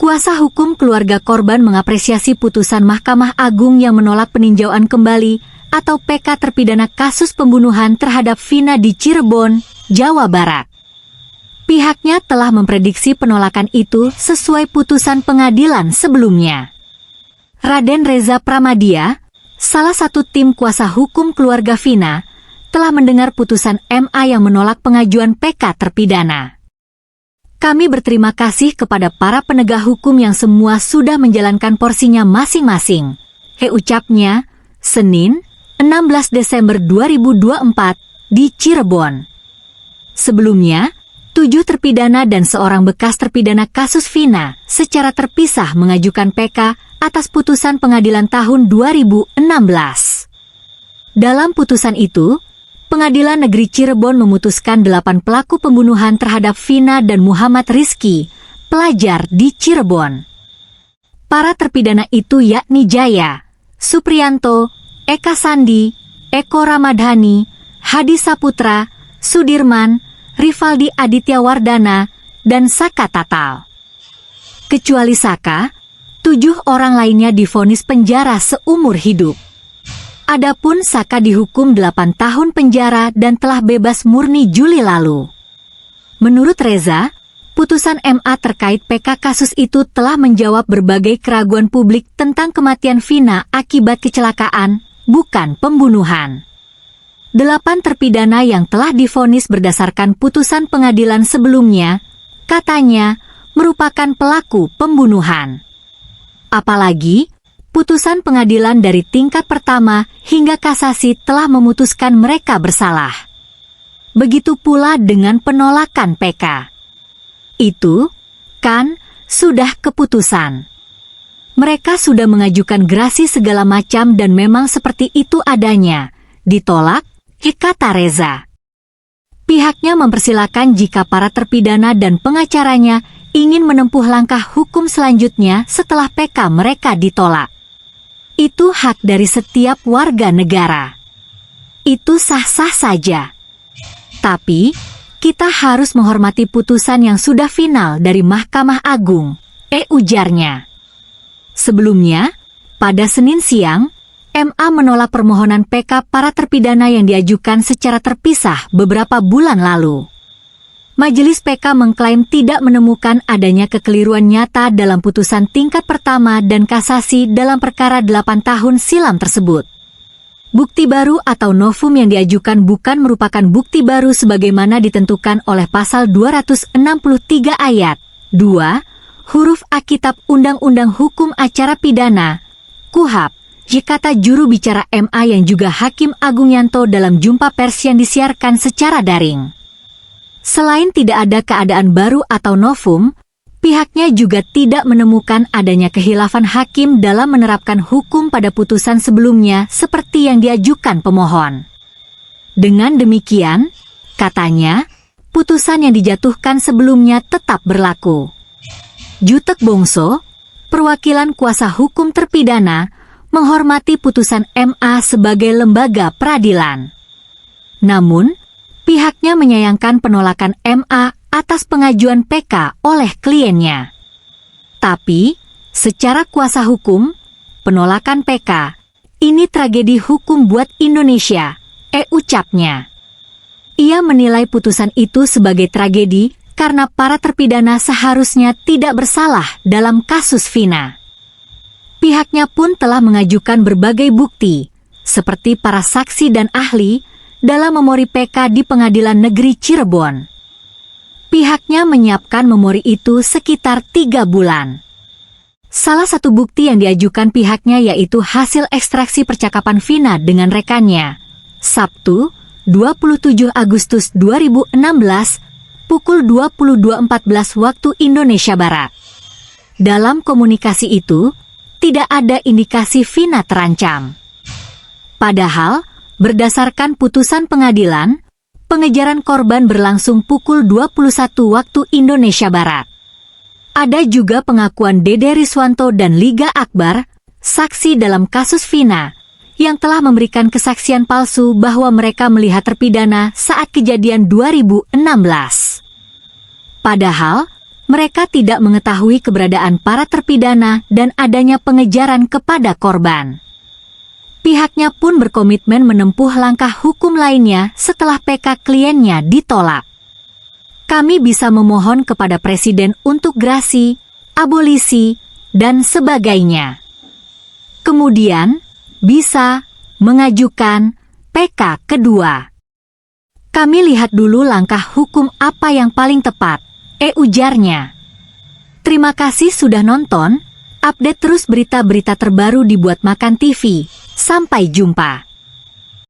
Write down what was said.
Kuasa hukum keluarga korban mengapresiasi putusan Mahkamah Agung yang menolak peninjauan kembali atau PK terpidana kasus pembunuhan terhadap Vina di Cirebon, Jawa Barat. Pihaknya telah memprediksi penolakan itu sesuai putusan pengadilan sebelumnya. Raden Reza Pramadya, salah satu tim kuasa hukum keluarga Vina, telah mendengar putusan MA yang menolak pengajuan PK terpidana. Kami berterima kasih kepada para penegak hukum yang semua sudah menjalankan porsinya masing-masing. Ucapnya, Senin, 16 Desember 2024, di Cirebon. Sebelumnya, 7 terpidana dan seorang bekas terpidana kasus Vina secara terpisah mengajukan PK atas putusan pengadilan tahun 2016. Dalam putusan itu, Pengadilan Negeri Cirebon memutuskan 8 pelaku pembunuhan terhadap Vina dan Muhammad Rizky, pelajar di Cirebon. Para terpidana itu yakni Jaya, Supriyanto, Eka Sandi, Eko Ramadhani, Hadi Saputra, Sudirman, Rivaldi Aditya Wardana, dan Saka Tatal. Kecuali Saka, 7 orang lainnya divonis penjara seumur hidup. Adapun Saka dihukum 8 tahun penjara dan telah bebas murni Juli lalu. Menurut Reza, putusan MA terkait PK kasus itu telah menjawab berbagai keraguan publik tentang kematian Vina akibat kecelakaan, bukan pembunuhan. 8 terpidana yang telah divonis berdasarkan putusan pengadilan sebelumnya, katanya, merupakan pelaku pembunuhan. Apalagi, putusan pengadilan dari tingkat pertama hingga kasasi telah memutuskan mereka bersalah. Begitu pula dengan penolakan PK. Itu, kan, sudah keputusan. Mereka sudah mengajukan gerasi segala macam dan memang seperti itu adanya. Ditolak, kata Reza. Pihaknya mempersilakan jika para terpidana dan pengacaranya ingin menempuh langkah hukum selanjutnya setelah PK mereka ditolak. Itu hak dari setiap warga negara. Itu sah-sah saja. Tapi, kita harus menghormati putusan yang sudah final dari Mahkamah Agung, ujarnya. Sebelumnya, pada Senin siang, MA menolak permohonan PK para terpidana yang diajukan secara terpisah beberapa bulan lalu. Majelis PK mengklaim tidak menemukan adanya kekeliruan nyata dalam putusan tingkat pertama dan kasasi dalam perkara 8 tahun silam tersebut. Bukti baru atau novum yang diajukan bukan merupakan bukti baru sebagaimana ditentukan oleh pasal 263 ayat 2, huruf A Kitab Undang-Undang Hukum Acara Pidana, KUHP, kata juru bicara MA yang juga Hakim Agung Yanto dalam jumpa pers yang disiarkan secara daring. Selain tidak ada keadaan baru atau novum, pihaknya juga tidak menemukan adanya khilafan hakim dalam menerapkan hukum pada putusan sebelumnya seperti yang diajukan pemohon. Dengan demikian, katanya, putusan yang dijatuhkan sebelumnya tetap berlaku. Jutek Bongso, perwakilan kuasa hukum terpidana, menghormati putusan MA sebagai lembaga peradilan. Namun, pihaknya menyayangkan penolakan MA atas pengajuan PK oleh kliennya. Tapi, secara kuasa hukum, penolakan PK, ini tragedi hukum buat Indonesia, ucapnya. Ia menilai putusan itu sebagai tragedi karena para terpidana seharusnya tidak bersalah dalam kasus Vina. Pihaknya pun telah mengajukan berbagai bukti, seperti para saksi dan ahli, dalam memori PK di Pengadilan Negeri Cirebon. Pihaknya menyiapkan memori itu sekitar 3 bulan. Salah satu bukti yang diajukan pihaknya yaitu hasil ekstraksi percakapan Vina dengan rekannya, Sabtu, 27 Agustus 2016, pukul 22.14 waktu Indonesia Barat. Dalam komunikasi itu, tidak ada indikasi Vina terancam. Padahal, berdasarkan putusan pengadilan, pengejaran korban berlangsung pukul 21 waktu Indonesia Barat. Ada juga pengakuan Dede Riswanto dan Liga Akbar, saksi dalam kasus Vina, yang telah memberikan kesaksian palsu bahwa mereka melihat terpidana saat kejadian 2016. Padahal, Mereka tidak mengetahui keberadaan para terpidana dan adanya pengejaran kepada korban. Pihaknya pun berkomitmen menempuh langkah hukum lainnya setelah PK kliennya ditolak. Kami bisa memohon kepada Presiden untuk grasi, abolisi, dan sebagainya. Kemudian, bisa mengajukan PK kedua. Kami lihat dulu langkah hukum apa yang paling tepat, ujarnya. Terima kasih sudah nonton, update terus berita-berita terbaru di Buat Makan TV. Sampai jumpa.